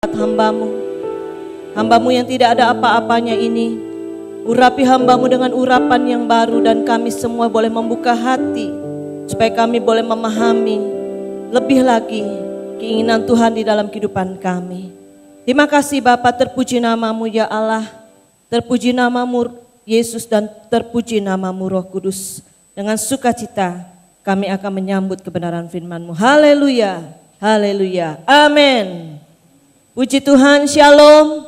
Hambamu, hambamu yang tidak ada apa-apanya ini, urapi hambamu dengan urapan yang baru, dan kami semua boleh membuka hati, supaya kami boleh memahami lebih lagi keinginan Tuhan di dalam kehidupan kami. Terima kasih Bapa, terpuji namamu ya Allah, terpuji namamu Yesus, dan terpuji namamu Roh Kudus. Dengan sukacita kami akan menyambut kebenaran firman-Mu. Haleluya, haleluya, amin. Puji Tuhan, shalom.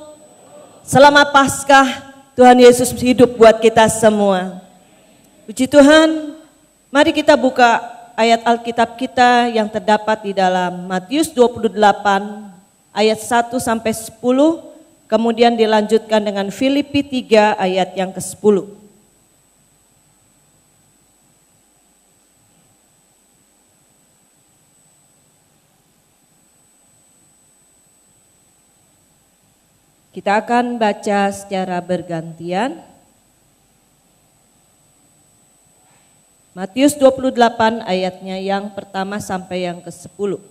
Selamat Paskah, Tuhan Yesus hidup buat kita semua. Puji Tuhan, mari kita buka ayat Alkitab kita yang terdapat di dalam Matius 28 ayat 1 sampai 10, kemudian dilanjutkan dengan Filipi 3 ayat yang ke-10. Kita akan baca secara bergantian. Matius 28 ayatnya yang pertama sampai yang ke-10.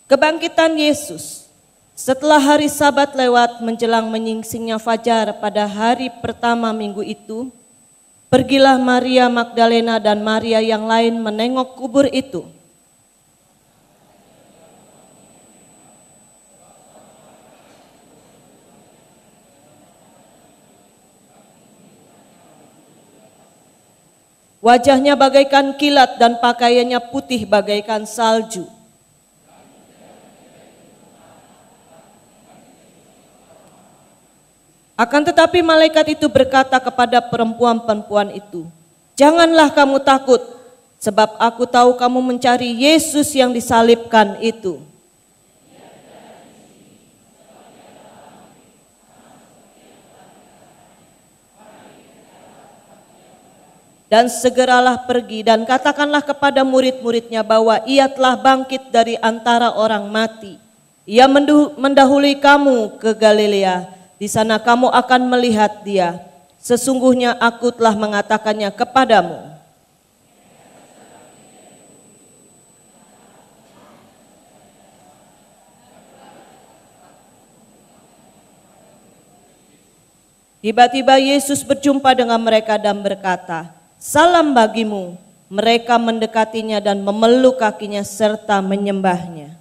Kebangkitan Yesus. Setelah hari Sabat lewat menjelang menyingsingnya fajar pada hari pertama minggu itu, pergilah Maria Magdalena dan Maria yang lain menengok kubur itu. Wajahnya bagaikan kilat dan pakaiannya putih bagaikan salju. Akan tetapi malaikat itu berkata kepada perempuan-perempuan itu, "Janganlah kamu takut, sebab aku tahu kamu mencari Yesus yang disalibkan itu. Dan segeralah pergi dan katakanlah kepada murid-muridnya bahwa ia telah bangkit dari antara orang mati. Ia mendahului kamu ke Galilea, di sana kamu akan melihat dia. Sesungguhnya aku telah mengatakannya kepadamu." Tiba-tiba Yesus berjumpa dengan mereka dan berkata, "Salam bagimu." Mereka mendekatinya dan memeluk kakinya serta menyembahnya.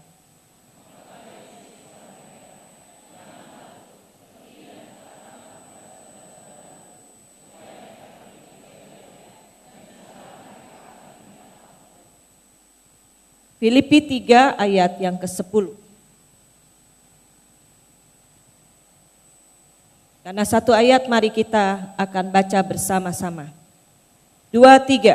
Filipi 3 ayat yang ke-10. Karena satu ayat, mari kita akan baca bersama-sama. 2, 3.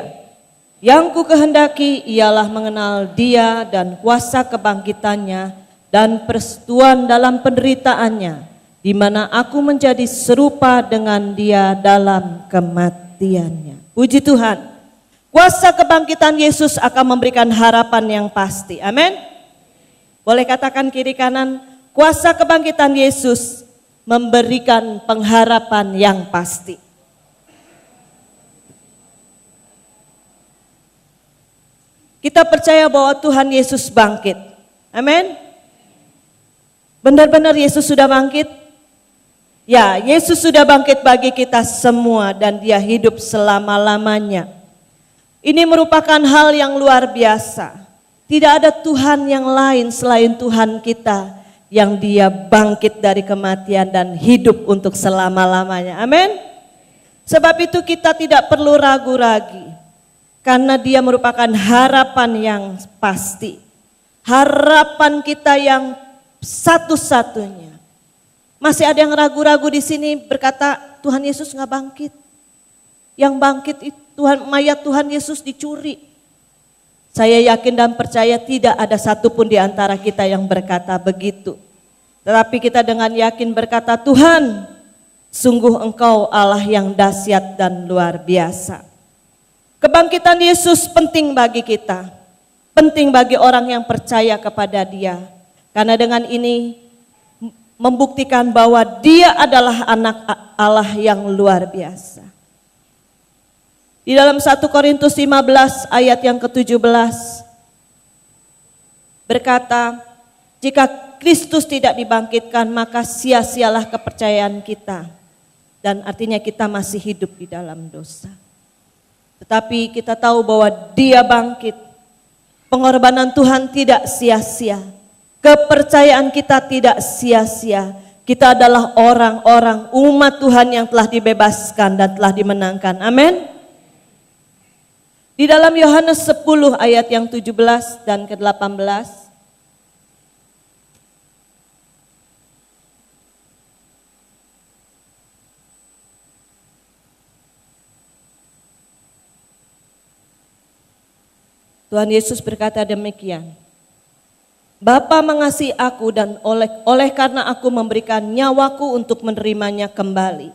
Yang ku kehendaki ialah mengenal dia dan kuasa kebangkitannya dan persekutuan dalam penderitaannya, di mana aku menjadi serupa dengan dia dalam kematiannya. Puji Tuhan. Kuasa kebangkitan Yesus akan memberikan harapan yang pasti. Amin. Boleh katakan kiri kanan, kuasa kebangkitan Yesus memberikan pengharapan yang pasti. Kita percaya bahwa Tuhan Yesus bangkit. Amin. Benar-benar Yesus sudah bangkit? Ya, Yesus sudah bangkit bagi kita semua dan dia hidup selama-lamanya. Ini merupakan hal yang luar biasa. Tidak ada Tuhan yang lain selain Tuhan kita yang dia bangkit dari kematian dan hidup untuk selama-lamanya. Amin. Sebab itu kita tidak perlu ragu-ragu. Karena dia merupakan harapan yang pasti. Harapan kita yang satu-satunya. Masih ada yang ragu-ragu di sini berkata Tuhan Yesus nggak bangkit. Yang bangkit itu mayat Tuhan Yesus dicuri. Saya yakin dan percaya tidak ada satupun di antara kita yang berkata begitu. Tetapi kita dengan yakin berkata, Tuhan, sungguh Engkau Allah yang dahsyat dan luar biasa. Kebangkitan Yesus penting bagi kita, penting bagi orang yang percaya kepada dia. Karena dengan ini membuktikan bahwa dia adalah anak Allah yang luar biasa. Di dalam 1 Korintus 15 ayat yang ke-17, berkata, jika Kristus tidak dibangkitkan maka sia-sialah kepercayaan kita. Dan artinya kita masih hidup di dalam dosa. Tetapi kita tahu bahwa Dia bangkit. Pengorbanan Tuhan tidak sia-sia. Kepercayaan kita tidak sia-sia. Kita adalah orang-orang umat Tuhan yang telah dibebaskan dan telah dimenangkan. Amin. Di dalam Yohanes 10 ayat yang 17 dan ke-18. Tuhan Yesus berkata demikian. Bapa mengasihi aku dan oleh karena aku memberikan nyawaku untuk menerimanya kembali.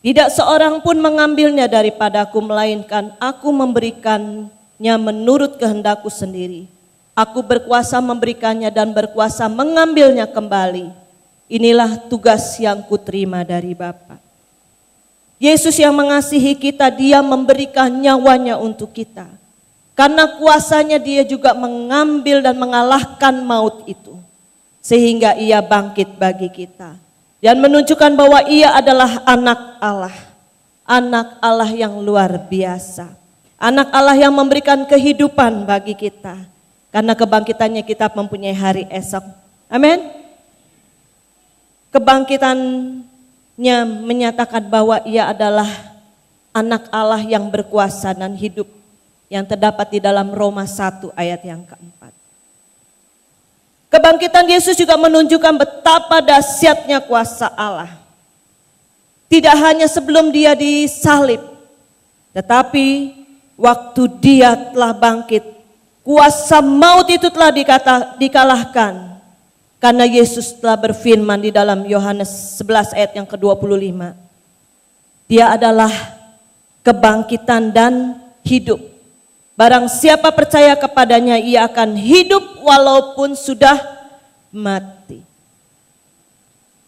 Tidak seorang pun mengambilnya daripadaku, melainkan aku memberikannya menurut kehendakku sendiri. Aku berkuasa memberikannya dan berkuasa mengambilnya kembali. Inilah tugas yang kuterima dari Bapa. Yesus yang mengasihi kita, Dia memberikan nyawanya untuk kita. Karena kuasanya Dia juga mengambil dan mengalahkan maut itu. Sehingga Ia bangkit bagi kita. Dan menunjukkan bahwa Ia adalah anak Allah. Anak Allah yang luar biasa. Anak Allah yang memberikan kehidupan bagi kita. Karena kebangkitannya kita mempunyai hari esok. Amin. Kebangkitannya menyatakan bahwa Ia adalah anak Allah yang berkuasa dan hidup. Yang terdapat di dalam Roma 1 ayat yang keempat. Kebangkitan Yesus juga menunjukkan betapa dahsyatnya kuasa Allah. Tidak hanya sebelum Dia disalib, tetapi waktu Dia telah bangkit, kuasa maut itu telah dikalahkan. Karena Yesus telah berfirman di dalam Yohanes 11 ayat yang ke-25. Dia adalah kebangkitan dan hidup. Barang siapa percaya kepadanya, ia akan hidup walaupun sudah mati.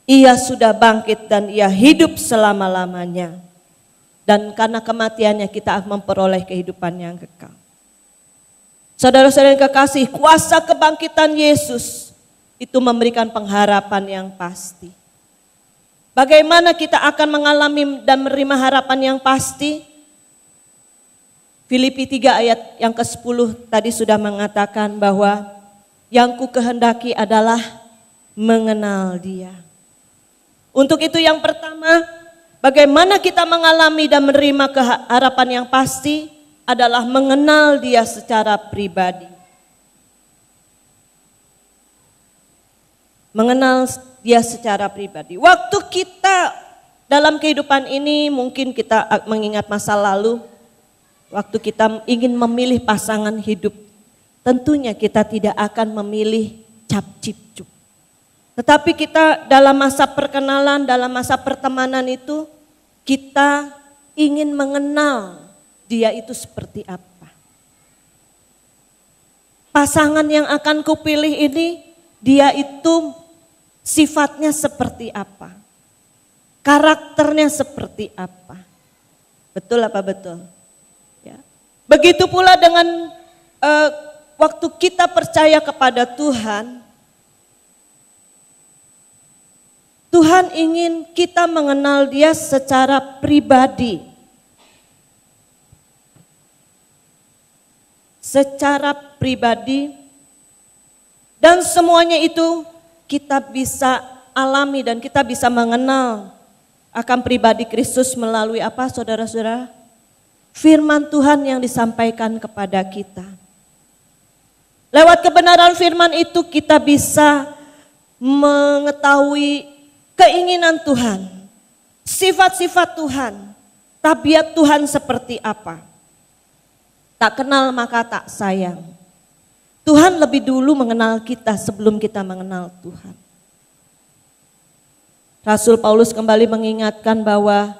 Ia sudah bangkit dan Ia hidup selama-lamanya. Dan karena kematiannya kita akan memperoleh kehidupan yang kekal. Saudara-saudara yang kekasih, kuasa kebangkitan Yesus itu memberikan pengharapan yang pasti. Bagaimana kita akan mengalami dan menerima harapan yang pasti? Filipi 3 ayat yang ke-10 tadi sudah mengatakan bahwa yang ku kehendaki adalah mengenal Dia. Untuk itu yang pertama, bagaimana kita mengalami dan menerima harapan yang pasti adalah mengenal Dia secara pribadi. Mengenal Dia secara pribadi. Waktu kita dalam kehidupan ini mungkin kita mengingat masa lalu. Waktu kita ingin memilih pasangan hidup, tentunya kita tidak akan memilih cap-cip-cup. Tetapi kita dalam masa perkenalan, dalam masa pertemanan itu, kita ingin mengenal dia itu seperti apa. Pasangan yang akan kupilih ini, dia itu sifatnya seperti apa. Karakternya seperti apa. Betul apa betul? Begitu pula dengan waktu kita percaya kepada Tuhan, Tuhan ingin kita mengenal Dia secara pribadi. Secara pribadi dan semuanya itu kita bisa alami dan kita bisa mengenal akan pribadi Kristus melalui apa saudara-saudara? Firman Tuhan yang disampaikan kepada kita. Lewat kebenaran firman itu kita bisa mengetahui keinginan Tuhan, sifat-sifat Tuhan, tabiat Tuhan seperti apa. Tak kenal maka tak sayang. Tuhan lebih dulu mengenal kita sebelum kita mengenal Tuhan. Rasul Paulus kembali mengingatkan bahwa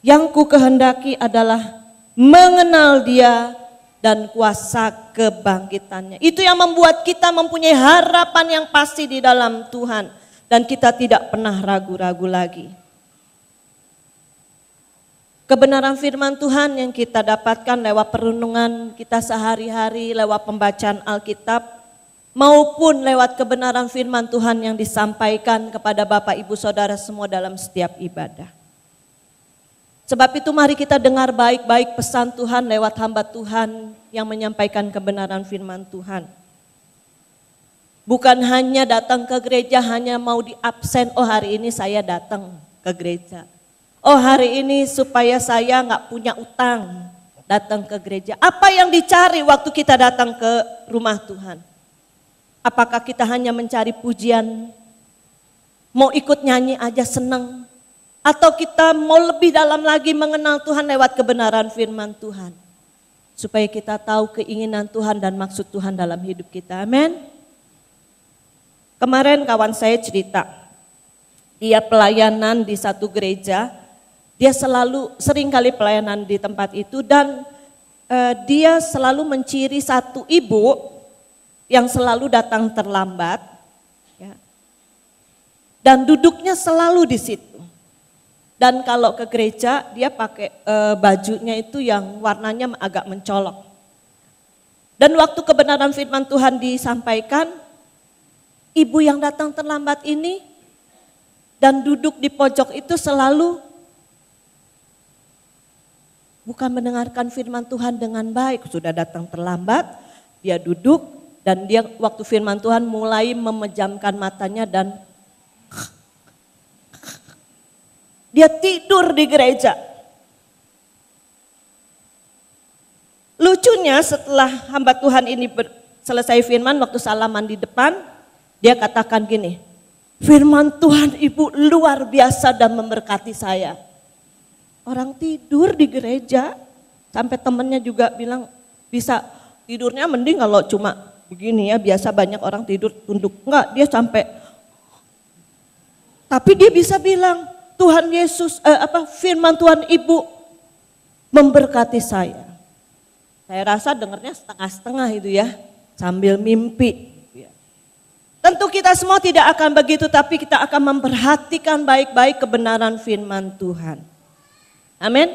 yang ku kehendaki adalah mengenal Dia dan kuasa kebangkitannya. Itu yang membuat kita mempunyai harapan yang pasti di dalam Tuhan. Dan kita tidak pernah ragu-ragu lagi. Kebenaran firman Tuhan yang kita dapatkan lewat perenungan kita sehari-hari, lewat pembacaan Alkitab, maupun lewat kebenaran firman Tuhan yang disampaikan kepada Bapak Ibu Saudara semua dalam setiap ibadah. Sebab itu mari kita dengar baik-baik pesan Tuhan lewat hamba Tuhan yang menyampaikan kebenaran firman Tuhan. Bukan hanya datang ke gereja hanya mau diabsen, oh hari ini saya datang ke gereja. Oh hari ini supaya saya gak punya utang datang ke gereja. Apa yang dicari waktu kita datang ke rumah Tuhan? Apakah kita hanya mencari pujian, mau ikut nyanyi aja senang? Atau kita mau lebih dalam lagi mengenal Tuhan lewat kebenaran firman Tuhan? Supaya kita tahu keinginan Tuhan dan maksud Tuhan dalam hidup kita, amin. Kemarin kawan saya cerita, dia pelayanan di satu gereja, dia sering kali pelayanan di tempat itu dan dia selalu menciri satu ibu yang selalu datang terlambat, ya. Dan duduknya selalu di situ. Dan kalau ke gereja dia pakai bajunya itu yang warnanya agak mencolok. Dan waktu kebenaran firman Tuhan disampaikan, ibu yang datang terlambat ini dan duduk di pojok itu selalu bukan mendengarkan firman Tuhan dengan baik. Sudah datang terlambat, dia duduk. Dan dia waktu firman Tuhan mulai memejamkan matanya dan dia tidur di gereja. Lucunya setelah hamba Tuhan ini selesai firman waktu salaman di depan, dia katakan gini, firman Tuhan Ibu luar biasa dan memberkati saya. Orang tidur di gereja, sampai temennya juga bilang bisa tidurnya mending kalau cuma begini ya, biasa banyak orang tidur tunduk. Enggak, dia sampai. Tapi dia bisa bilang, Tuhan Yesus, firman Tuhan Ibu memberkati saya. Saya rasa dengarnya setengah-setengah itu ya, sambil mimpi. Tentu kita semua tidak akan begitu, tapi kita akan memperhatikan baik-baik kebenaran firman Tuhan. Amin.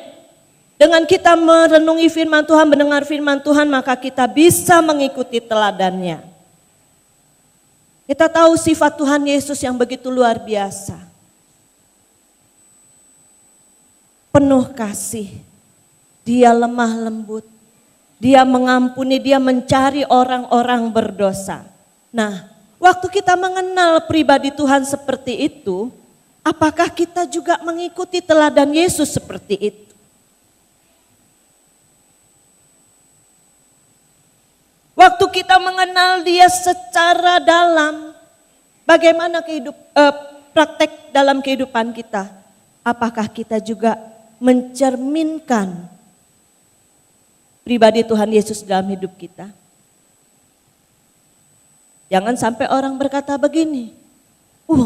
Dengan kita merenungi firman Tuhan, mendengar firman Tuhan, maka kita bisa mengikuti teladannya. Kita tahu sifat Tuhan Yesus yang begitu luar biasa. Penuh kasih, dia lemah lembut, dia mengampuni, dia mencari orang-orang berdosa. Nah, waktu kita mengenal pribadi Tuhan seperti itu, apakah kita juga mengikuti teladan Yesus seperti itu? Waktu kita mengenal dia secara dalam, bagaimana praktek dalam kehidupan kita? Apakah kita juga mencerminkan pribadi Tuhan Yesus dalam hidup kita? Jangan sampai orang berkata begini,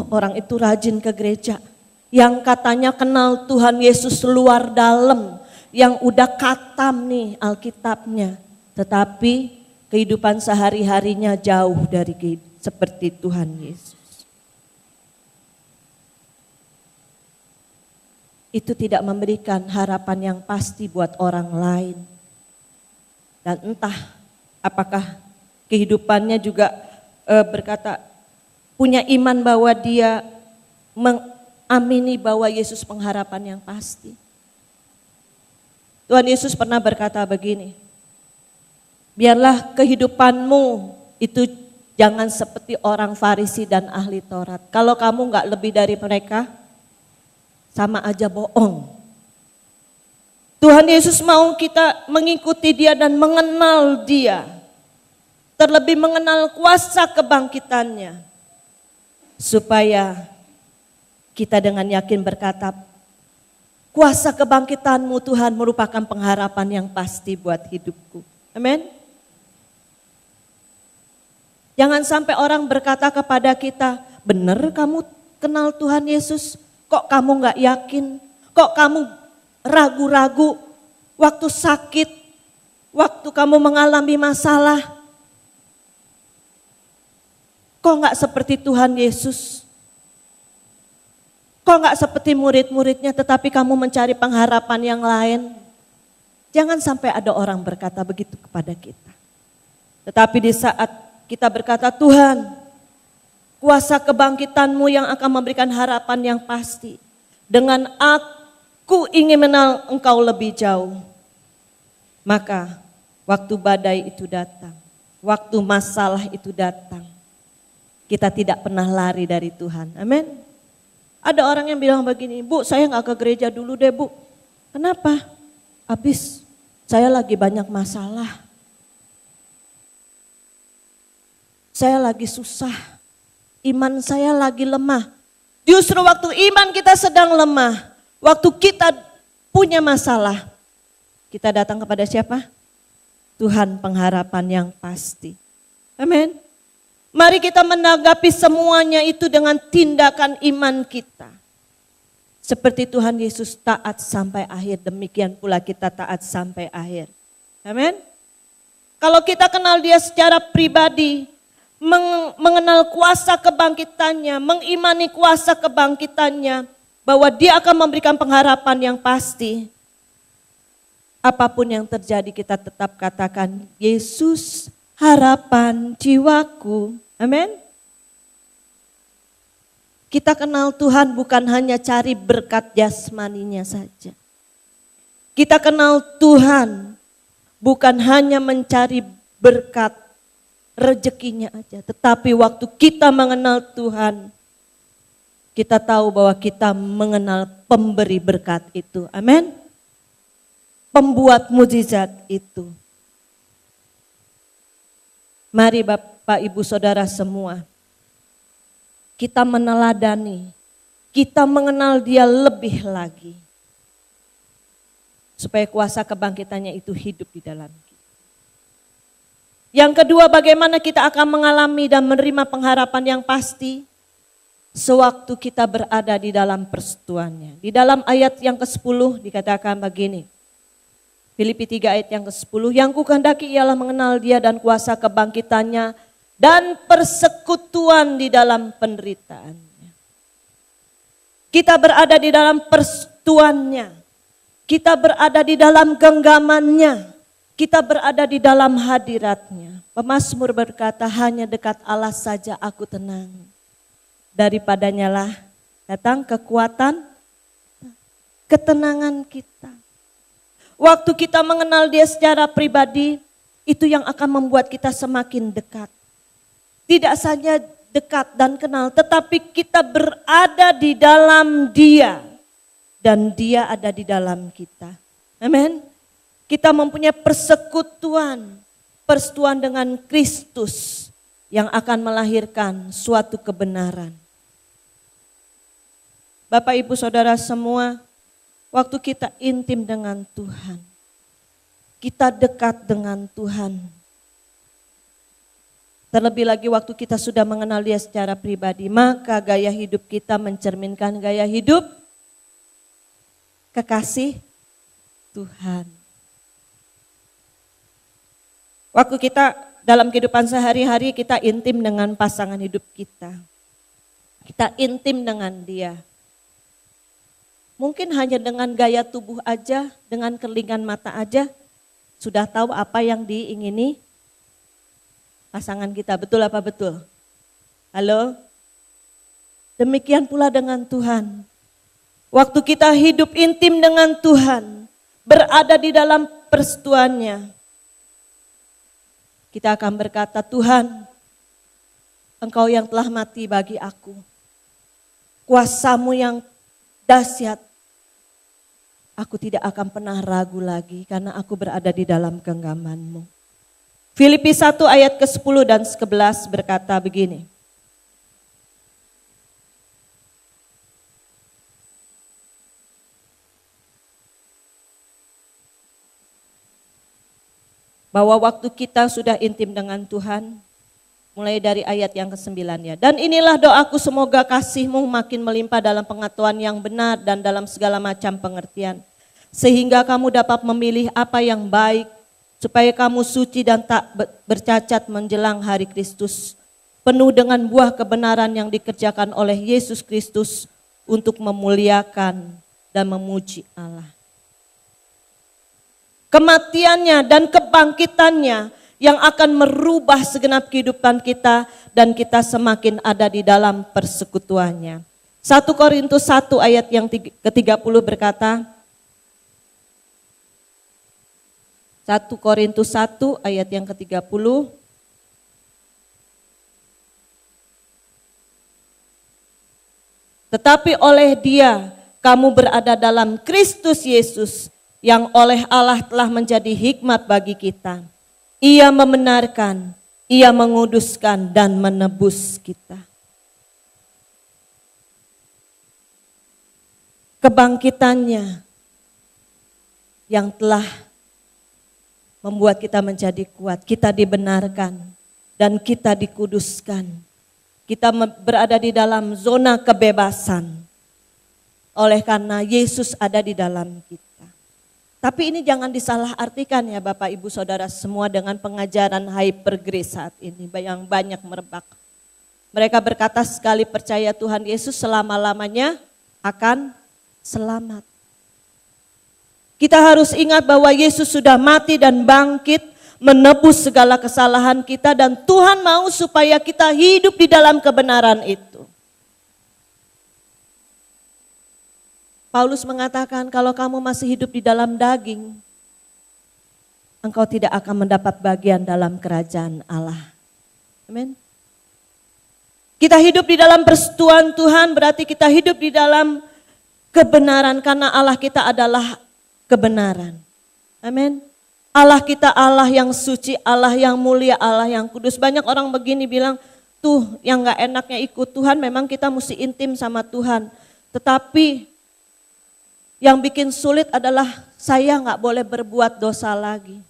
orang itu rajin ke gereja, yang katanya kenal Tuhan Yesus luar dalam, yang udah khatam nih Alkitabnya, tetapi kehidupan sehari-harinya jauh dari seperti Tuhan Yesus. Itu tidak memberikan harapan yang pasti buat orang lain. Dan entah apakah kehidupannya juga berkata punya iman bahwa dia mengamini bahwa Yesus pengharapan yang pasti. Tuhan Yesus pernah berkata begini, biarlah kehidupanmu itu jangan seperti orang Farisi dan ahli Taurat. Kalau kamu gak lebih dari mereka, sama aja bohong. Tuhan Yesus mau kita mengikuti dia dan mengenal dia. Terlebih mengenal kuasa kebangkitannya. Supaya kita dengan yakin berkata, kuasa kebangkitanmu Tuhan merupakan pengharapan yang pasti buat hidupku. Amin. Jangan sampai orang berkata kepada kita, benar kamu kenal Tuhan Yesus, kok kamu gak yakin, kok kamu ragu-ragu waktu sakit, waktu kamu mengalami masalah, kok gak seperti Tuhan Yesus, kok gak seperti murid-muridnya tetapi kamu mencari pengharapan yang lain. Jangan sampai ada orang berkata begitu kepada kita. Tetapi di saat kita berkata, Tuhan, kuasa kebangkitan-Mu yang akan memberikan harapan yang pasti. Dengan aku ingin mengenal Engkau lebih jauh. Maka waktu badai itu datang, waktu masalah itu datang, kita tidak pernah lari dari Tuhan. Amin. Ada orang yang bilang begini, Bu, saya gak ke gereja dulu deh, Bu. Kenapa? Habis saya lagi banyak masalah. Saya lagi susah. Iman saya lagi lemah. Justru waktu iman kita sedang lemah, waktu kita punya masalah, kita datang kepada siapa? Tuhan pengharapan yang pasti. Amin. Mari kita menanggapi semuanya itu dengan tindakan iman kita. Seperti Tuhan Yesus taat sampai akhir, demikian pula kita taat sampai akhir. Amin. Kalau kita kenal Dia secara pribadi, mengenal kuasa kebangkitannya, mengimani kuasa kebangkitannya, bahwa Dia akan memberikan pengharapan yang pasti. Apapun yang terjadi kita tetap katakan, Yesus harapan jiwaku. Amin. Kita kenal Tuhan bukan hanya cari berkat jasmaninya saja. Kita kenal Tuhan bukan hanya mencari berkat rezekinya aja. Tetapi waktu kita mengenal Tuhan, kita tahu bahwa kita mengenal pemberi berkat itu. Amin. Pembuat mujizat itu. Mari Bapak, Ibu, Saudara semua, kita meneladani, kita mengenal Dia lebih lagi. Supaya kuasa kebangkitannya itu hidup di dalam kita. Yang kedua, bagaimana kita akan mengalami dan menerima pengharapan yang pasti sewaktu kita berada di dalam persekutuannya. Di dalam ayat yang ke-10 dikatakan begini. Filipi 3 ayat yang ke-10, yang kukehendaki ialah mengenal Dia dan kuasa kebangkitannya dan persekutuan di dalam penderitaannya. Kita berada di dalam persekutuannya, kita berada di dalam genggamannya, kita berada di dalam hadiratnya. Pemazmur berkata, hanya dekat Allah saja aku tenang. Daripadanya lah datang kekuatan, ketenangan kita. Waktu kita mengenal Dia secara pribadi, itu yang akan membuat kita semakin dekat. Tidak saja dekat dan kenal, tetapi kita berada di dalam Dia. Dan Dia ada di dalam kita. Amin. Kita mempunyai persekutuan dengan Kristus yang akan melahirkan suatu kebenaran. Bapak, Ibu, Saudara semua, waktu kita intim dengan Tuhan, kita dekat dengan Tuhan. Terlebih lagi waktu kita sudah mengenal Dia secara pribadi, maka gaya hidup kita mencerminkan gaya hidup kekasih Tuhan. Waktu kita dalam kehidupan sehari-hari kita intim dengan pasangan hidup kita. Kita intim dengan Dia. Mungkin hanya dengan gaya tubuh aja, dengan kerlingan mata aja, sudah tahu apa yang diingini pasangan kita. Betul apa betul? Halo? Demikian pula dengan Tuhan. Waktu kita hidup intim dengan Tuhan, berada di dalam persekutuannya, kita akan berkata, Tuhan, Engkau yang telah mati bagi aku. Kuasa-Mu yang dahsyat. Aku tidak akan pernah ragu lagi karena aku berada di dalam genggaman-Mu. Filipi 1 ayat ke-10 dan ke-11 berkata begini. Bahwa waktu kita sudah intim dengan Tuhan, mulai dari ayat yang ke-9 ya. Dan inilah doaku, semoga kasih-Mu makin melimpah dalam pengetahuan yang benar dan dalam segala macam pengertian. Sehingga kamu dapat memilih apa yang baik, supaya kamu suci dan tak bercacat menjelang hari Kristus. Penuh dengan buah kebenaran yang dikerjakan oleh Yesus Kristus untuk memuliakan dan memuji Allah. Kematiannya dan kebangkitannya yang akan merubah segenap kehidupan kita dan kita semakin ada di dalam persekutuannya. 1 Korintus 1 ayat yang ke-30 berkata, 1 Korintus 1 ayat yang ke-30, tetapi oleh Dia kamu berada dalam Kristus Yesus yang oleh Allah telah menjadi hikmat bagi kita. Ia membenarkan, Ia menguduskan dan menebus kita. Kebangkitannya yang telah membuat kita menjadi kuat, kita dibenarkan dan kita dikuduskan. Kita berada di dalam zona kebebasan oleh karena Yesus ada di dalam kita. Tapi ini jangan disalahartikan ya Bapak Ibu Saudara semua dengan pengajaran hyper grace saat ini yang banyak merebak. Mereka berkata sekali percaya Tuhan Yesus selama-lamanya akan selamat. Kita harus ingat bahwa Yesus sudah mati dan bangkit menebus segala kesalahan kita dan Tuhan mau supaya kita hidup di dalam kebenaran itu. Paulus mengatakan kalau kamu masih hidup di dalam daging, engkau tidak akan mendapat bagian dalam kerajaan Allah. Amin. Kita hidup di dalam persekutuan Tuhan berarti kita hidup di dalam kebenaran karena Allah kita adalah kebenaran. Amin. Allah kita Allah yang suci, Allah yang mulia, Allah yang kudus. Banyak orang begini bilang, tuh yang gak enaknya ikut Tuhan memang kita mesti intim sama Tuhan. Tetapi yang bikin sulit adalah saya gak boleh berbuat dosa lagi.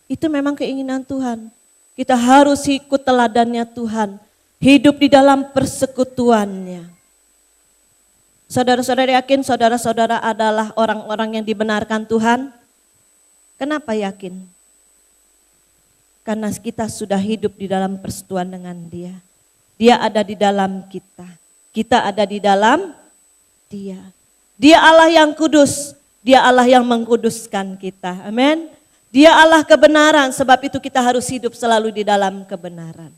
Itu memang keinginan Tuhan. Kita harus ikut teladannya Tuhan. Hidup di dalam persekutuannya. Saudara-saudara yakin saudara-saudara adalah orang-orang yang dibenarkan Tuhan? Kenapa yakin? Karena kita sudah hidup di dalam persekutuan dengan Dia. Dia ada di dalam kita. Kita ada di dalam Dia. Dia Allah yang kudus. Dia Allah yang mengkuduskan kita. Amin. Dia Allah kebenaran. Sebab itu kita harus hidup selalu di dalam kebenaran.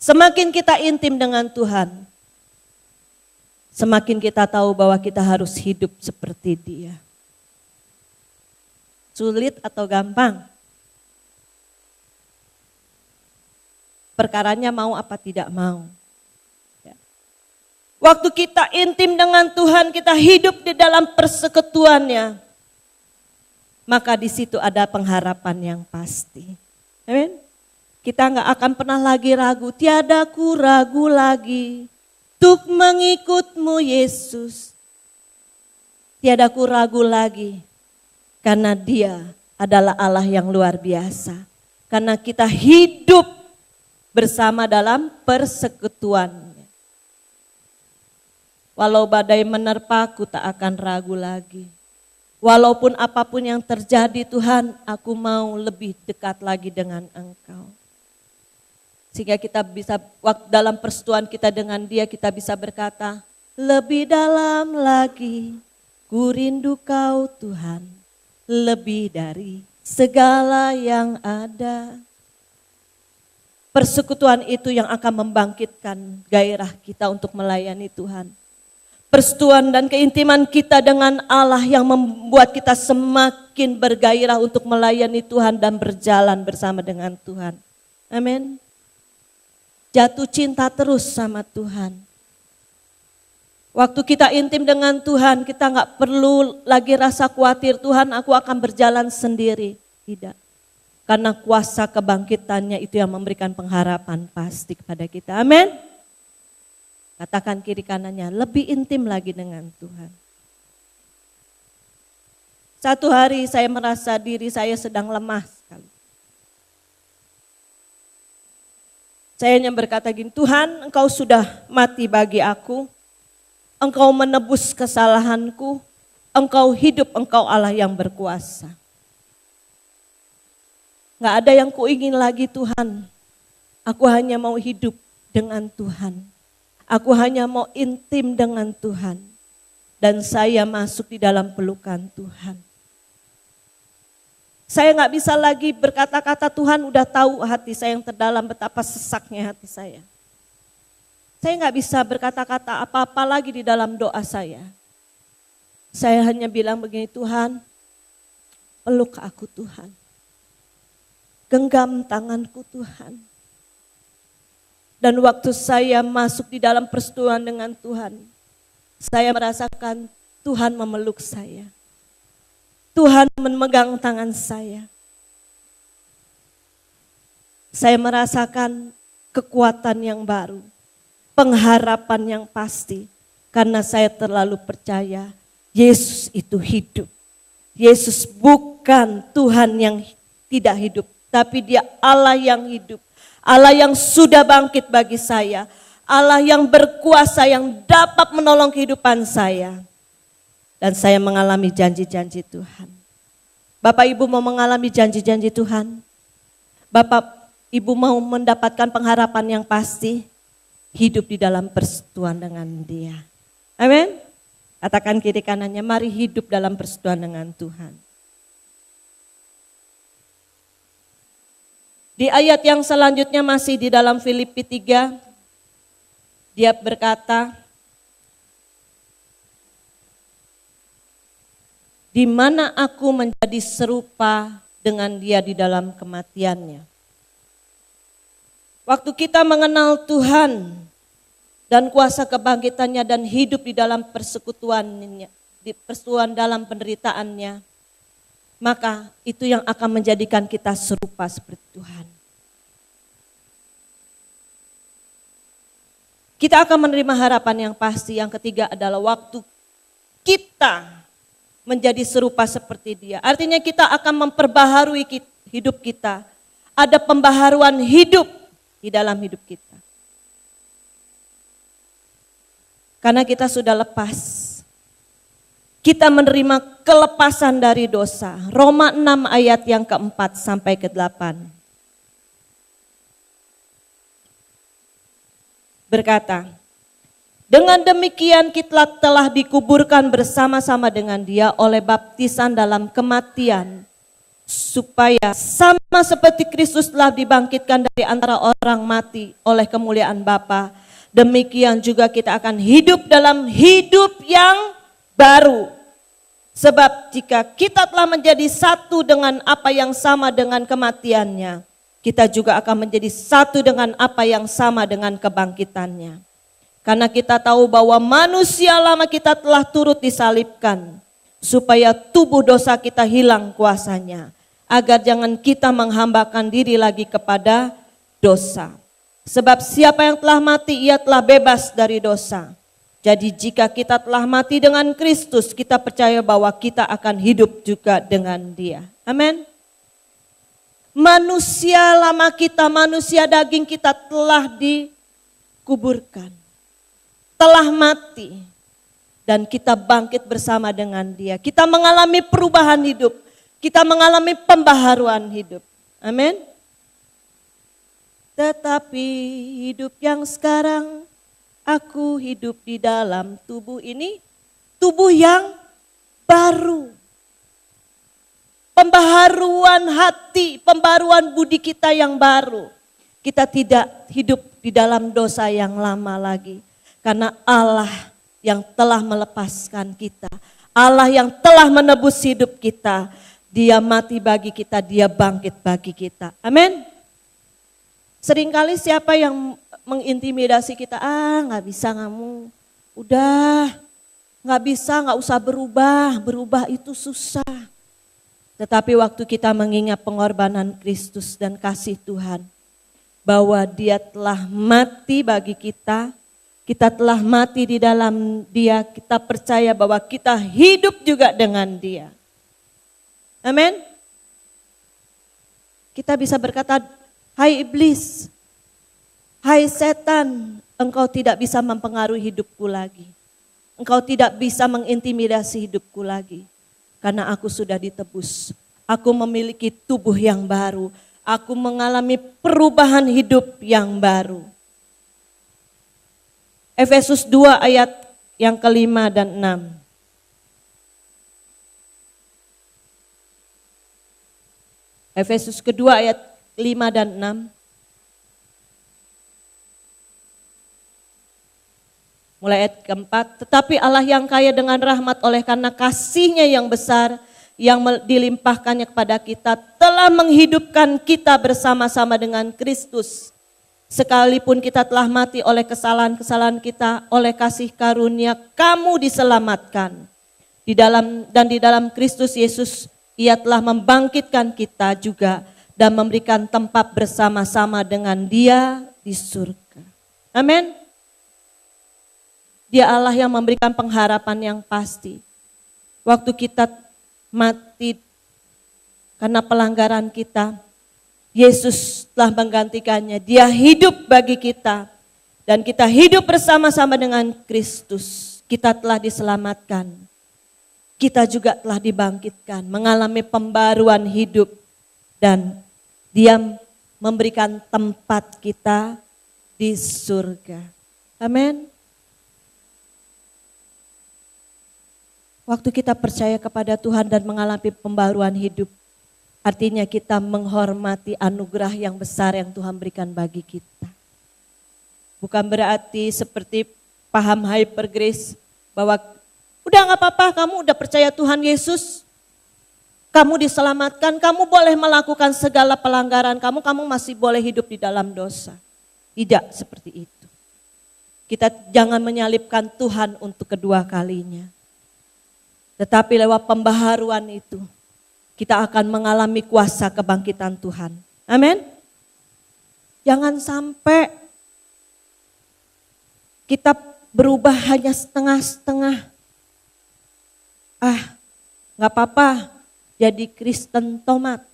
Semakin kita intim dengan Tuhan, semakin kita tahu bahwa kita harus hidup seperti Dia. Sulit atau gampang? Perkaranya mau apa tidak mau. Waktu kita intim dengan Tuhan, kita hidup di dalam persekutuannya, maka di situ ada pengharapan yang pasti. Amin. Kita nggak akan pernah lagi ragu, tiada ku ragu lagi untuk mengikut-Mu Yesus. Tiada ku ragu lagi karena Dia adalah Allah yang luar biasa. Karena kita hidup bersama dalam persekutuan. Walau badai menerpaku tak akan ragu lagi. Walaupun apapun yang terjadi Tuhan, aku mau lebih dekat lagi dengan Engkau. Sehingga kita bisa, dalam persekutuan kita dengan Dia, kita bisa berkata, lebih dalam lagi, ku rindu Kau Tuhan, lebih dari segala yang ada. Persekutuan itu yang akan membangkitkan gairah kita untuk melayani Tuhan. Persekutuan dan keintiman kita dengan Allah yang membuat kita semakin bergairah untuk melayani Tuhan dan berjalan bersama dengan Tuhan. Amin. Jatuh cinta terus sama Tuhan. Waktu kita intim dengan Tuhan, kita gak perlu lagi rasa khawatir, Tuhan aku akan berjalan sendiri. Tidak. Karena kuasa kebangkitannya itu yang memberikan pengharapan pasti kepada kita. Amin. Katakan kiri kanannya, lebih intim lagi dengan Tuhan. Satu hari saya merasa diri saya sedang lemah sekali. Saya hanya berkata gini, Tuhan Engkau sudah mati bagi aku. Engkau menebus kesalahanku. Engkau hidup, Engkau Allah yang berkuasa. Gak ada yang kuingin lagi Tuhan. Aku hanya mau hidup dengan Tuhan. Aku hanya mau intim dengan Tuhan. Dan saya masuk di dalam pelukan Tuhan. Saya nggak bisa lagi berkata-kata, Tuhan udah tahu hati saya yang terdalam betapa sesaknya hati saya. Saya nggak bisa berkata-kata apa-apa lagi di dalam doa saya. Saya hanya bilang begini, Tuhan, peluk aku Tuhan. Genggam tanganku Tuhan. Dan waktu saya masuk di dalam persekutuan dengan Tuhan, saya merasakan Tuhan memeluk saya. Tuhan memegang tangan saya. Saya merasakan kekuatan yang baru, pengharapan yang pasti, karena saya terlalu percaya Yesus itu hidup. Yesus bukan Tuhan yang tidak hidup, tapi Dia Allah yang hidup. Allah yang sudah bangkit bagi saya. Allah yang berkuasa yang dapat menolong kehidupan saya. Dan saya mengalami janji-janji Tuhan. Bapak Ibu mau mengalami janji-janji Tuhan? Bapak Ibu mau mendapatkan pengharapan yang pasti? Hidup di dalam persekutuan dengan Dia. Amin. Katakan kiri kanannya, mari hidup dalam persekutuan dengan Tuhan. Di ayat yang selanjutnya masih di dalam Filipi 3, dia berkata, di mana aku menjadi serupa dengan Dia di dalam kematiannya. Waktu kita mengenal Tuhan dan kuasa kebangkitannya dan hidup di dalam persekutuannya, di persekutuan dalam penderitaannya, maka itu yang akan menjadikan kita serupa seperti Tuhan. Kita akan menerima harapan yang pasti. Yang ketiga adalah waktu kita menjadi serupa seperti Dia. Artinya kita akan memperbaharui hidup kita. Ada pembaharuan hidup di dalam hidup kita. Karena kita sudah lepas. Kita menerima kelepasan dari dosa. Roma 6 ayat yang keempat sampai ke-8. Berkata, dengan demikian kita telah dikuburkan bersama-sama dengan Dia oleh baptisan dalam kematian. Supaya sama seperti Kristus telah dibangkitkan dari antara orang mati oleh kemuliaan Bapa. Demikian juga kita akan hidup dalam hidup yang baru. Sebab jika kita telah menjadi satu dengan apa yang sama dengan kematiannya, kita juga akan menjadi satu dengan apa yang sama dengan kebangkitannya. Karena kita tahu bahwa manusia lama kita telah turut disalibkan, supaya tubuh dosa kita hilang kuasanya, agar jangan kita menghambakan diri lagi kepada dosa. Sebab siapa yang telah mati, ia telah bebas dari dosa. Jadi jika kita telah mati dengan Kristus, kita percaya bahwa kita akan hidup juga dengan Dia. Amin. Manusia lama kita, manusia daging kita telah dikuburkan. Telah mati. Dan kita bangkit bersama dengan Dia. Kita mengalami perubahan hidup. Kita mengalami pembaharuan hidup. Amin. Tetapi hidup yang sekarang, aku hidup di dalam tubuh ini, tubuh yang baru. Pembaharuan hati, pembaharuan budi kita yang baru. Kita tidak hidup di dalam dosa yang lama lagi. Karena Allah yang telah melepaskan kita, Allah yang telah menebus hidup kita, Dia mati bagi kita, Dia bangkit bagi kita. Amin. Seringkali siapa yang mengintimidasi kita, gak bisa kamu, udah gak bisa, gak usah berubah itu susah. Tetapi waktu kita mengingat pengorbanan Kristus dan kasih Tuhan, bahwa Dia telah mati bagi kita telah mati di dalam Dia, kita percaya bahwa kita hidup juga dengan Dia. Amin. Kita bisa berkata, hai iblis, hai setan, engkau tidak bisa mempengaruhi hidupku lagi. Engkau tidak bisa mengintimidasi hidupku lagi. Karena aku sudah ditebus. Aku memiliki tubuh yang baru. Aku mengalami perubahan hidup yang baru. Efesus 2 ayat yang ke-5 dan 6. Efesus kedua ayat 5 dan 6. Mulai ayat keempat, tetapi Allah yang kaya dengan rahmat oleh karena kasih-Nya yang besar yang dilimpahkannya kepada kita telah menghidupkan kita bersama-sama dengan Kristus. Sekalipun kita telah mati oleh kesalahan-kesalahan kita, oleh kasih karunia kamu diselamatkan. Di dalam Kristus Yesus Ia telah membangkitkan kita juga dan memberikan tempat bersama-sama dengan Dia di surga. Amin. Dia Allah yang memberikan pengharapan yang pasti. Waktu kita mati karena pelanggaran kita, Yesus telah menggantikannya. Dia hidup bagi kita dan kita hidup bersama-sama dengan Kristus. Kita telah diselamatkan. Kita juga telah dibangkitkan, mengalami pembaruan hidup dan Dia memberikan tempat kita di surga. Amin. Waktu kita percaya kepada Tuhan dan mengalami pembaruan hidup, artinya kita menghormati anugerah yang besar yang Tuhan berikan bagi kita. Bukan berarti seperti paham hyper grace bahwa udah gak apa-apa, kamu udah percaya Tuhan Yesus, kamu diselamatkan, kamu boleh melakukan segala pelanggaran kamu masih boleh hidup di dalam dosa. Tidak seperti itu. Kita jangan menyalibkan Tuhan untuk kedua kalinya. Tetapi lewat pembaharuan itu, kita akan mengalami kuasa kebangkitan Tuhan. Amin. Jangan sampai kita berubah hanya setengah-setengah. Gak apa-apa jadi Kristen tomat.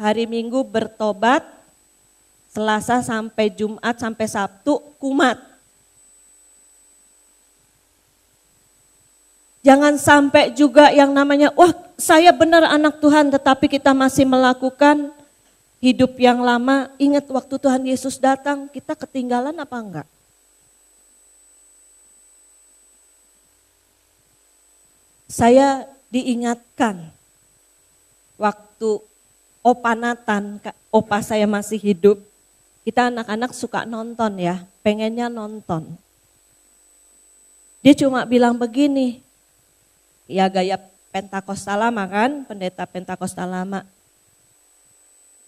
Hari Minggu bertobat, Selasa sampai Jumat sampai Sabtu kumat. Jangan sampai juga yang namanya, wah saya benar anak Tuhan tetapi kita masih melakukan hidup yang lama. Ingat waktu Tuhan Yesus datang, kita ketinggalan apa enggak? Saya diingatkan waktu Opa Nathan, opa saya masih hidup, kita anak-anak suka nonton ya, pengennya nonton. Dia cuma bilang begini, ya gaya Pentakostal lama kan, pendeta Pentakostal lama.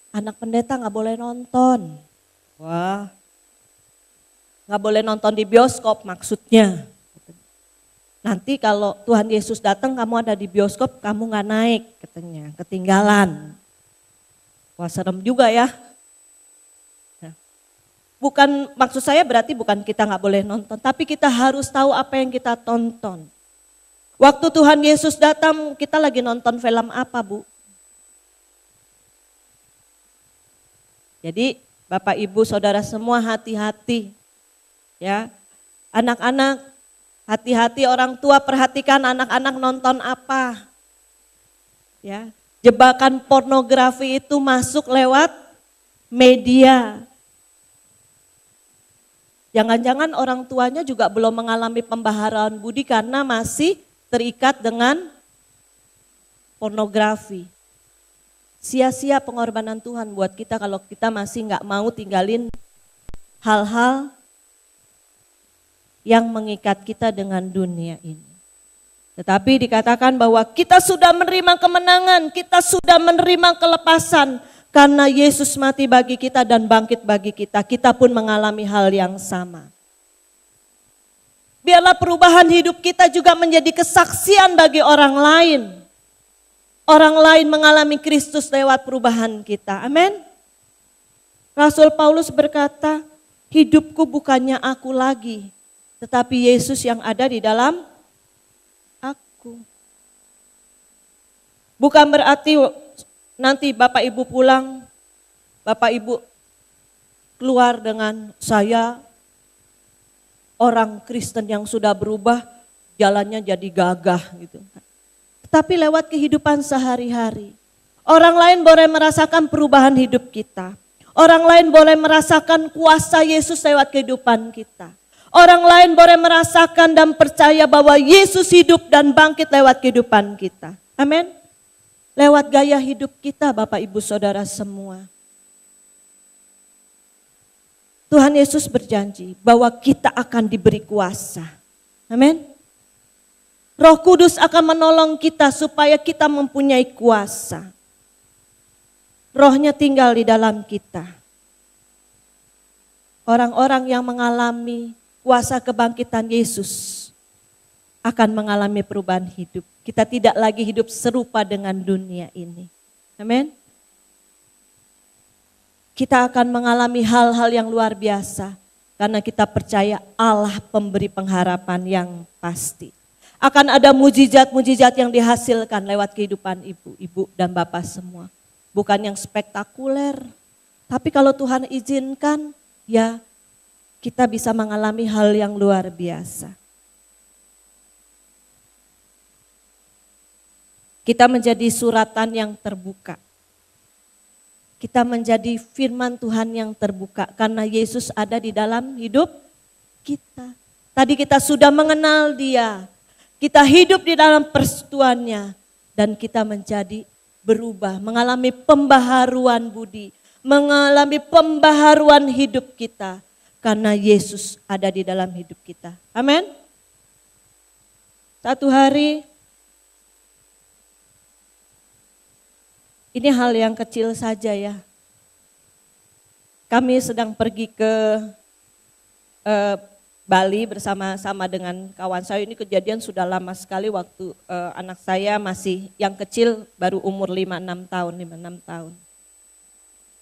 Anak pendeta gak boleh nonton. Wah, gak boleh nonton di bioskop maksudnya. Nanti kalau Tuhan Yesus datang kamu ada di bioskop, kamu gak naik katanya, ketinggalan. Wah serem juga ya. Nah, bukan, maksud saya berarti bukan kita gak boleh nonton, tapi kita harus tahu apa yang kita tonton. Waktu Tuhan Yesus datang, kita lagi nonton film apa, Bu? Jadi, Bapak, Ibu, Saudara semua hati-hati. Ya. Anak-anak, hati-hati, orang tua perhatikan anak-anak nonton apa. Ya. Jebakan pornografi itu masuk lewat media. Jangan-jangan orang tuanya juga belum mengalami pembaharuan budi karena masih terikat dengan pornografi. Sia-sia pengorbanan Tuhan buat kita kalau kita masih gak mau tinggalin hal-hal yang mengikat kita dengan dunia ini. Tetapi dikatakan bahwa kita sudah menerima kemenangan, kita sudah menerima kelepasan karena Yesus mati bagi kita dan bangkit bagi kita. Kita pun mengalami hal yang sama. Biarlah perubahan hidup kita juga menjadi kesaksian bagi orang lain. Orang lain mengalami Kristus lewat perubahan kita. Amin. Rasul Paulus berkata, hidupku bukannya aku lagi, tetapi Yesus yang ada di dalam aku. Bukan berarti nanti Bapak Ibu pulang, Bapak Ibu keluar dengan saya orang Kristen yang sudah berubah, jalannya jadi gagah gitu. Tapi lewat kehidupan sehari-hari, orang lain boleh merasakan perubahan hidup kita. Orang lain boleh merasakan kuasa Yesus lewat kehidupan kita. Orang lain boleh merasakan dan percaya bahwa Yesus hidup dan bangkit lewat kehidupan kita. Amin. lewat gaya hidup kita Bapak Ibu Saudara semua. Tuhan Yesus berjanji bahwa kita akan diberi kuasa. Amin. Roh Kudus akan menolong kita supaya kita mempunyai kuasa. Rohnya tinggal di dalam kita. Orang-orang yang mengalami kuasa kebangkitan Yesus akan mengalami perubahan hidup. Kita tidak lagi hidup serupa dengan dunia ini. Amin. Kita akan mengalami hal-hal yang luar biasa karena kita percaya Allah pemberi pengharapan yang pasti. Akan ada mujizat-mujizat yang dihasilkan lewat kehidupan ibu dan bapak semua. Bukan yang spektakuler, tapi kalau Tuhan izinkan, ya kita bisa mengalami hal yang luar biasa. Kita menjadi suratan yang terbuka. Kita menjadi firman Tuhan yang terbuka karena Yesus ada di dalam hidup kita. Tadi kita sudah mengenal Dia. Kita hidup di dalam persekutuannya dan kita menjadi berubah, mengalami pembaharuan budi, mengalami pembaharuan hidup kita karena Yesus ada di dalam hidup kita. Amin. Satu hari, ini hal yang kecil saja ya. Kami sedang pergi ke Bali bersama-sama dengan kawan saya. Ini kejadian sudah lama sekali waktu anak saya masih yang kecil baru umur 5-6 tahun.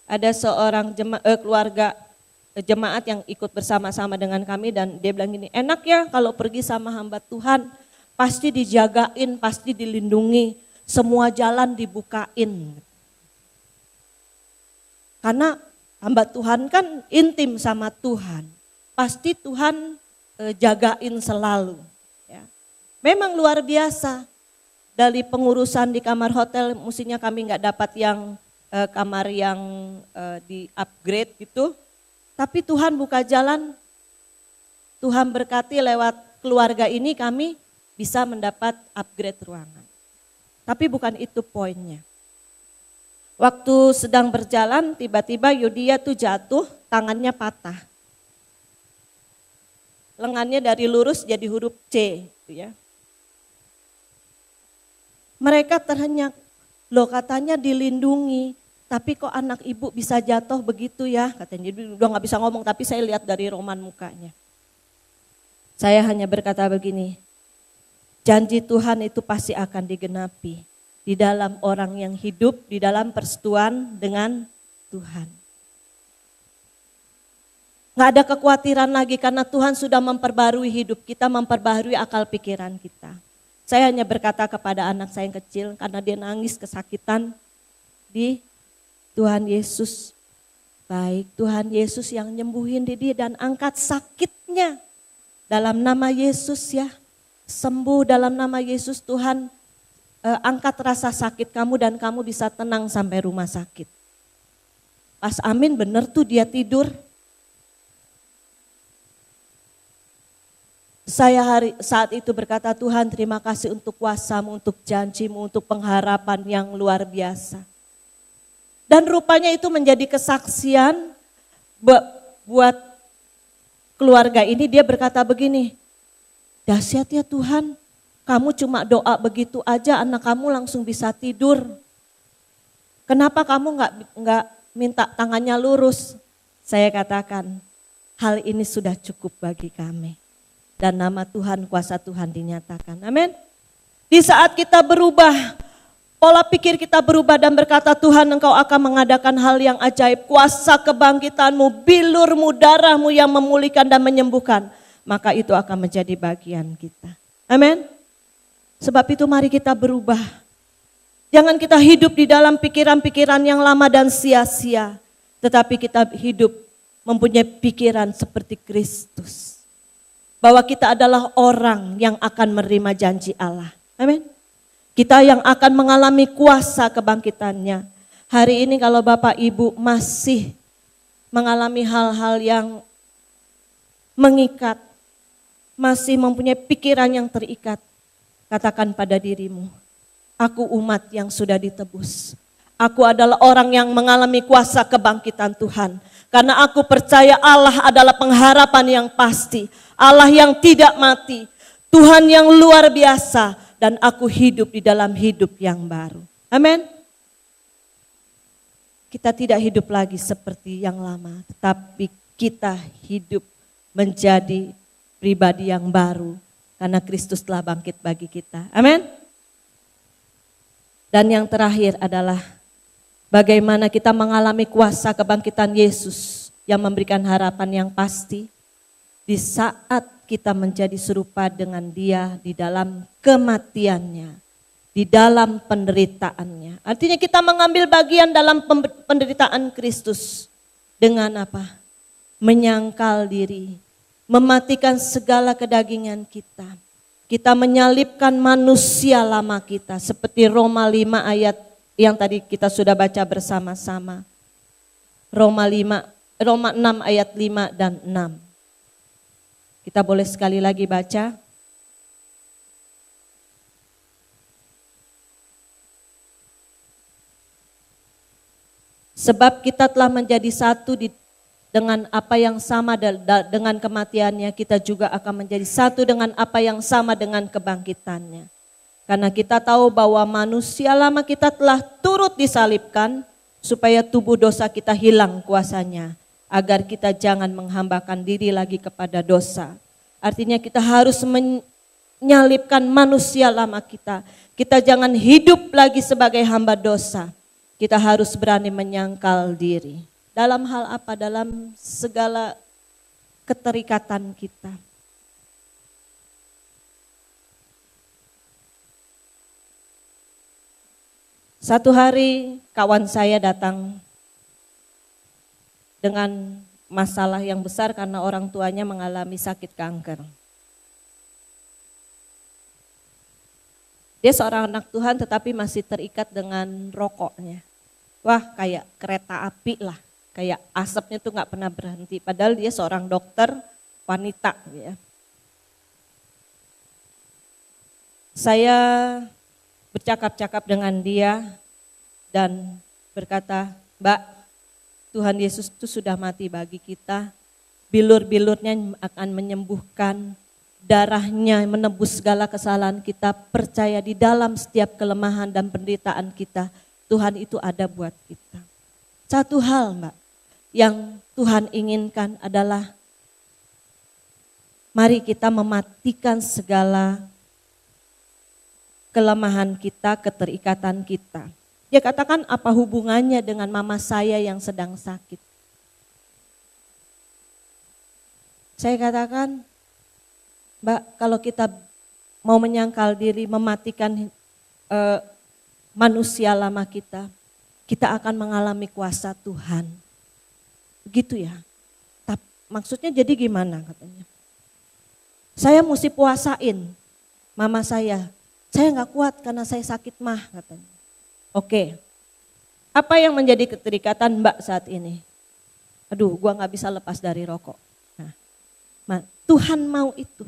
Ada seorang keluarga jemaat yang ikut bersama-sama dengan kami dan dia bilang gini, enak ya kalau pergi sama hamba Tuhan, pasti dijagain, pasti dilindungi, semua jalan dibukain. Karena hamba Tuhan kan intim sama Tuhan. Pasti Tuhan jagain selalu. Ya. Memang luar biasa. Dari pengurusan di kamar hotel, mestinya kami nggak dapat yang kamar yang di upgrade gitu. Tapi Tuhan buka jalan, Tuhan berkati lewat keluarga ini kami bisa mendapat upgrade ruangan. Tapi bukan itu poinnya. Waktu sedang berjalan, tiba-tiba Yudia tuh jatuh, tangannya patah. Lengannya dari lurus jadi huruf C. Gitu ya. Mereka terhenyak, loh katanya dilindungi, tapi kok anak ibu bisa jatuh begitu ya. Katanya, jadi udah gak bisa ngomong, tapi saya lihat dari roman mukanya. Saya hanya berkata begini, janji Tuhan itu pasti akan digenapi di dalam orang yang hidup, di dalam persekutuan dengan Tuhan. Gak ada kekhawatiran lagi karena Tuhan sudah memperbarui hidup kita, memperbarui akal pikiran kita. Saya hanya berkata kepada anak saya yang kecil karena dia nangis kesakitan di Tuhan Yesus. Baik, Tuhan Yesus yang nyembuhin dia dan angkat sakitnya. Dalam nama Yesus ya, sembuh dalam nama Yesus Tuhan. Angkat rasa sakit kamu dan kamu bisa tenang sampai rumah sakit. Pas amin bener tuh dia tidur. Saya saat itu berkata, Tuhan terima kasih untuk kuasa-Mu, untuk janji-Mu, untuk pengharapan yang luar biasa. Dan rupanya itu menjadi kesaksian buat keluarga ini. Dia berkata begini, dahsyat ya Tuhan, kamu cuma doa begitu aja anak kamu langsung bisa tidur. Kenapa kamu nggak minta tangannya lurus? Saya katakan, hal ini sudah cukup bagi kami. Dan nama Tuhan, kuasa Tuhan dinyatakan. Amin. Di saat kita berubah, pola pikir kita berubah dan berkata Tuhan Engkau akan mengadakan hal yang ajaib. Kuasa kebangkitan-Mu, bilur-Mu, darah-Mu yang memulihkan dan menyembuhkan. Maka itu akan menjadi bagian kita. Amin. Sebab itu mari kita berubah. Jangan kita hidup di dalam pikiran-pikiran yang lama dan sia-sia. Tetapi kita hidup mempunyai pikiran seperti Kristus. Bahwa kita adalah orang yang akan menerima janji Allah. Amin. Kita yang akan mengalami kuasa kebangkitannya. Hari ini kalau Bapak Ibu masih mengalami hal-hal yang mengikat, masih mempunyai pikiran yang terikat, katakan pada dirimu, Aku umat yang sudah ditebus. Aku adalah orang yang mengalami kuasa kebangkitan Tuhan. Karena aku percaya Allah adalah pengharapan yang pasti. Allah yang tidak mati. Tuhan yang luar biasa. Dan aku hidup di dalam hidup yang baru. Amin. Kita tidak hidup lagi seperti yang lama. Tetapi kita hidup menjadi pribadi yang baru. Karena Kristus telah bangkit bagi kita. Amin. Dan yang terakhir adalah bagaimana kita mengalami kuasa kebangkitan Yesus yang memberikan harapan yang pasti di saat kita menjadi serupa dengan Dia di dalam kematiannya, di dalam penderitaannya. Artinya kita mengambil bagian dalam penderitaan Kristus dengan apa? Menyangkal diri, mematikan segala kedagingan kita. Kita menyalibkan manusia lama kita seperti Roma 5 ayat yang tadi kita sudah baca bersama-sama. Roma 6 ayat 5 dan 6. Kita boleh sekali lagi baca. Sebab kita telah menjadi satu dengan apa yang sama dengan kematiannya, kita juga akan menjadi satu dengan apa yang sama dengan kebangkitannya. Karena kita tahu bahwa manusia lama kita telah turut disalibkan supaya tubuh dosa kita hilang kuasanya. Agar kita jangan menghambakan diri lagi kepada dosa. Artinya kita harus menyalibkan manusia lama kita. Kita jangan hidup lagi sebagai hamba dosa. Kita harus berani menyangkal diri. Dalam hal apa? Dalam segala keterikatan kita. Satu hari kawan saya datang dengan masalah yang besar karena orang tuanya mengalami sakit kanker. Dia seorang anak Tuhan tetapi masih terikat dengan rokoknya. Wah, kayak kereta api lah. Kayak asapnya tuh gak pernah berhenti. Padahal dia seorang dokter wanita. Ya. Saya bercakap-cakap dengan dia dan berkata, Mbak, Tuhan Yesus itu sudah mati bagi kita. Bilur-bilurnya akan menyembuhkan. Darahnya menebus segala kesalahan kita. Percaya di dalam setiap kelemahan dan penderitaan kita. Tuhan itu ada buat kita. Satu hal Mbak, yang Tuhan inginkan adalah mari kita mematikan segala kelemahan kita, keterikatan kita. Dia katakan apa hubungannya dengan mama saya yang sedang sakit. Saya katakan, Mbak, kalau kita mau menyangkal diri, mematikan manusia lama kita akan mengalami kuasa Tuhan. Begitu ya. Maksudnya jadi gimana katanya. Saya mesti puasain mama saya. Saya gak kuat karena saya sakit mah katanya. Oke. Apa yang menjadi keterikatan Mbak saat ini? Aduh, gua gak bisa lepas dari rokok. Nah, Tuhan mau itu.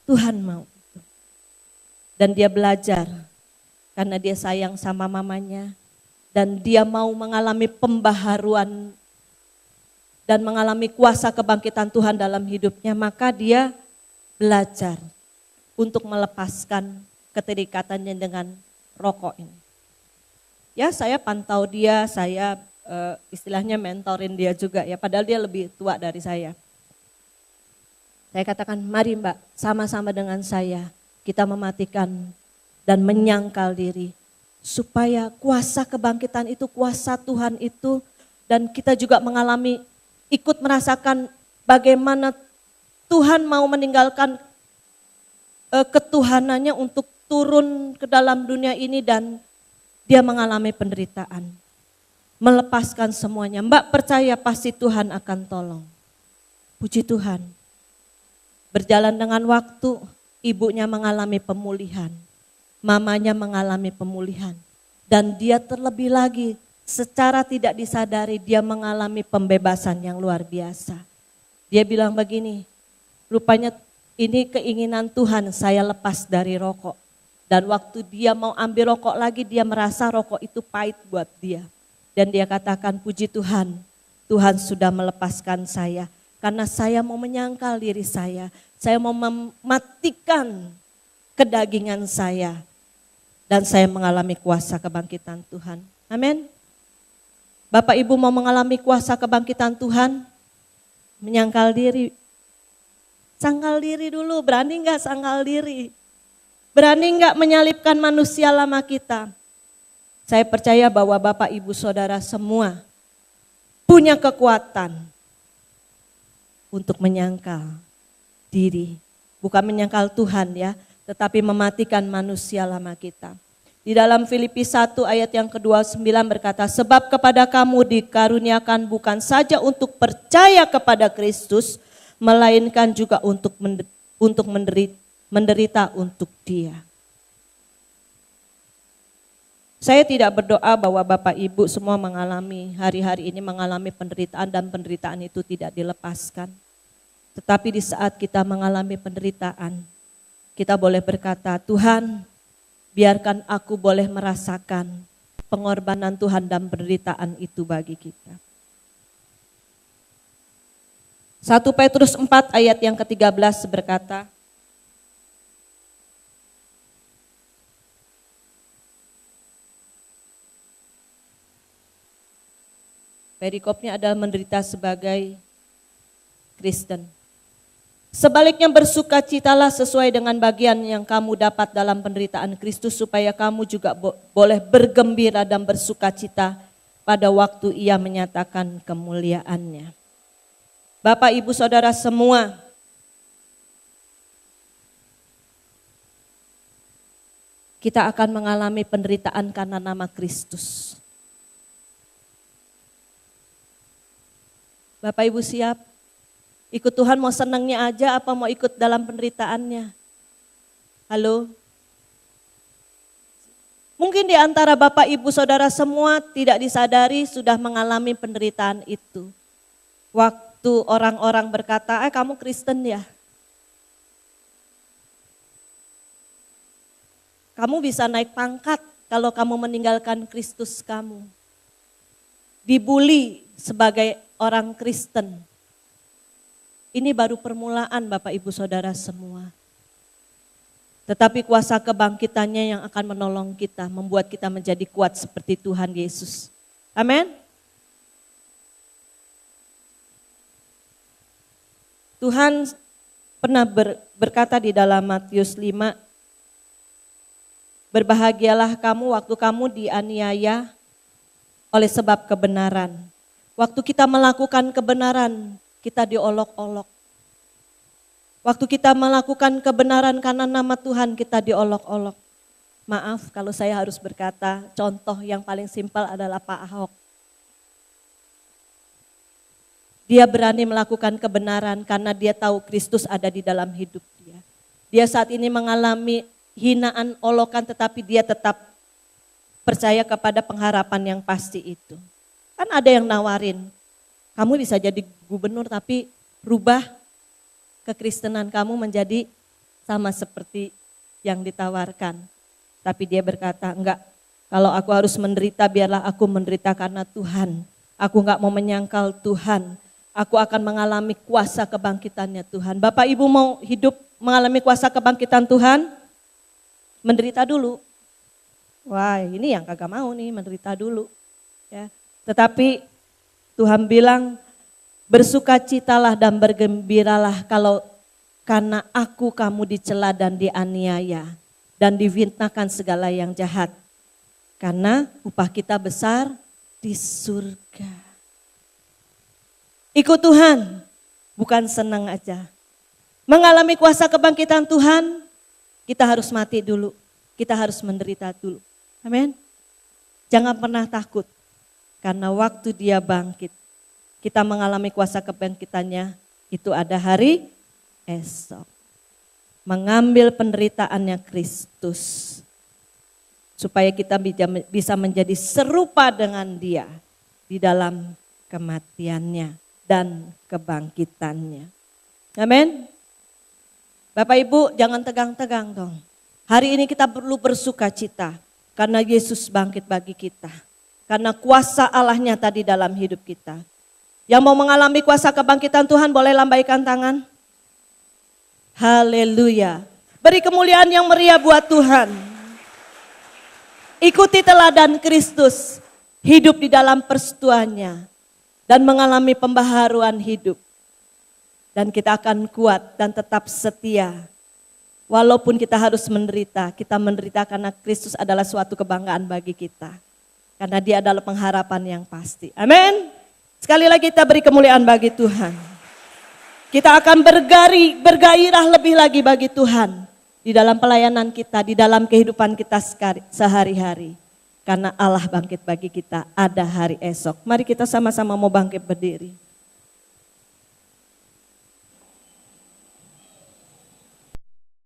Tuhan mau itu. Dan dia belajar karena dia sayang sama mamanya. Dan dia mau mengalami pembaharuan dan mengalami kuasa kebangkitan Tuhan dalam hidupnya. Maka dia belajar untuk melepaskan keterikatannya dengan rokok ini. Ya, saya pantau dia, saya istilahnya mentorin dia juga ya. Padahal dia lebih tua dari saya. Saya katakan, mari Mbak, sama-sama dengan saya kita mematikan dan menyangkal diri. Supaya kuasa kebangkitan itu, kuasa Tuhan itu, dan kita juga mengalami, ikut merasakan bagaimana Tuhan mau meninggalkan ketuhanannya untuk turun ke dalam dunia ini dan dia mengalami penderitaan. Melepaskan semuanya. Mbak percaya pasti Tuhan akan tolong. Puji Tuhan. Berjalan dengan waktu, ibunya mengalami pemulihan. Mamanya mengalami pemulihan. Dan dia terlebih lagi secara tidak disadari dia mengalami pembebasan yang luar biasa. Dia bilang begini, rupanya ini keinginan Tuhan saya lepas dari rokok. Dan waktu dia mau ambil rokok lagi, dia merasa rokok itu pahit buat dia. Dan dia katakan, puji Tuhan, Tuhan sudah melepaskan saya. Karena saya mau menyangkal diri saya mau mematikan kedagingan saya. Dan saya mengalami kuasa kebangkitan Tuhan. Amin. Bapak Ibu mau mengalami kuasa kebangkitan Tuhan? Menyangkal diri. Sangkal diri dulu, berani enggak sangkal diri? Berani enggak menyalibkan manusia lama kita? Saya percaya bahwa Bapak Ibu Saudara semua punya kekuatan untuk menyangkal diri. Bukan menyangkal Tuhan ya, tetapi mematikan manusia lama kita. Di dalam Filipi 1 ayat yang ke-29 berkata, sebab kepada kamu dikaruniakan bukan saja untuk percaya kepada Kristus, melainkan juga untuk menderita untuk Dia. Saya tidak berdoa bahwa Bapak Ibu semua mengalami hari-hari ini mengalami penderitaan dan penderitaan itu tidak dilepaskan. Tetapi di saat kita mengalami penderitaan, kita boleh berkata, Tuhan, biarkan aku boleh merasakan pengorbanan Tuhan dan penderitaan itu bagi kita. 1 Petrus 4 ayat yang ke-13 berkata, perikopnya adalah menderita sebagai Kristen. Sebaliknya bersukacitalah sesuai dengan bagian yang kamu dapat dalam penderitaan Kristus supaya kamu juga boleh bergembira dan bersukacita pada waktu Ia menyatakan kemuliaannya. Bapak Ibu Saudara semua, kita akan mengalami penderitaan karena nama Kristus. Bapak Ibu siap? Ikut Tuhan mau senangnya aja apa mau ikut dalam penderitaannya? Halo? Mungkin di antara Bapak Ibu Saudara semua tidak disadari sudah mengalami penderitaan itu. Waktu orang-orang berkata, kamu Kristen ya? Kamu bisa naik pangkat kalau kamu meninggalkan Kristus kamu. Dibully sebagai orang Kristen. Ini baru permulaan Bapak Ibu Saudara semua. Tetapi kuasa kebangkitannya yang akan menolong kita, membuat kita menjadi kuat seperti Tuhan Yesus. Amin. Tuhan pernah berkata di dalam Matius 5, berbahagialah kamu waktu kamu dianiaya oleh sebab kebenaran. Waktu kita melakukan kebenaran, kita diolok-olok. Waktu kita melakukan kebenaran karena nama Tuhan, kita diolok-olok. Maaf kalau saya harus berkata, contoh yang paling simpel adalah Pak Ahok. Dia berani melakukan kebenaran karena dia tahu Kristus ada di dalam hidup dia. Dia saat ini mengalami hinaan, olokan, tetapi dia tetap percaya kepada pengharapan yang pasti itu. Kan ada yang nawarin, kamu bisa jadi gubernur tapi rubah kekristenan kamu menjadi sama seperti yang ditawarkan. Tapi dia berkata, enggak, kalau aku harus menderita biarlah aku menderita karena Tuhan. Aku enggak mau menyangkal Tuhan. Aku akan mengalami kuasa kebangkitannya Tuhan. Bapak Ibu mau hidup mengalami kuasa kebangkitan Tuhan? Menderita dulu. Wah ini yang kagak mau nih menderita dulu. Ya. Tetapi Tuhan bilang, bersukacitalah dan bergembiralah kalau karena aku kamu dicela dan dianiaya dan difitnahkan segala yang jahat. Karena upah kita besar di surga. Ikut Tuhan, bukan senang aja. Mengalami kuasa kebangkitan Tuhan, kita harus mati dulu. Kita harus menderita dulu. Amin. Jangan pernah takut. Karena waktu dia bangkit, kita mengalami kuasa kebangkitannya, itu ada hari esok. Mengambil penderitaannya Kristus. Supaya kita bisa menjadi serupa dengan dia di dalam kematiannya dan kebangkitannya. Amin. Bapak Ibu jangan tegang-tegang dong. Hari ini kita perlu bersuka cita karena Yesus bangkit bagi kita. Karena kuasa Allah nyata di dalam hidup kita. Yang mau mengalami kuasa kebangkitan Tuhan boleh lambaikan tangan. Haleluya. Beri kemuliaan yang meriah buat Tuhan. Ikuti teladan Kristus. Hidup di dalam persekutuannya. Dan mengalami pembaharuan hidup. Dan kita akan kuat dan tetap setia. Walaupun kita harus menderita, kita menderita karena Kristus adalah suatu kebanggaan bagi kita. Karena dia adalah pengharapan yang pasti. Amin. Sekali lagi kita beri kemuliaan bagi Tuhan. Kita akan bergairah lebih lagi bagi Tuhan. Di dalam pelayanan kita, di dalam kehidupan kita sehari-hari. Karena Allah bangkit bagi kita, ada hari esok. Mari kita sama-sama mau bangkit berdiri.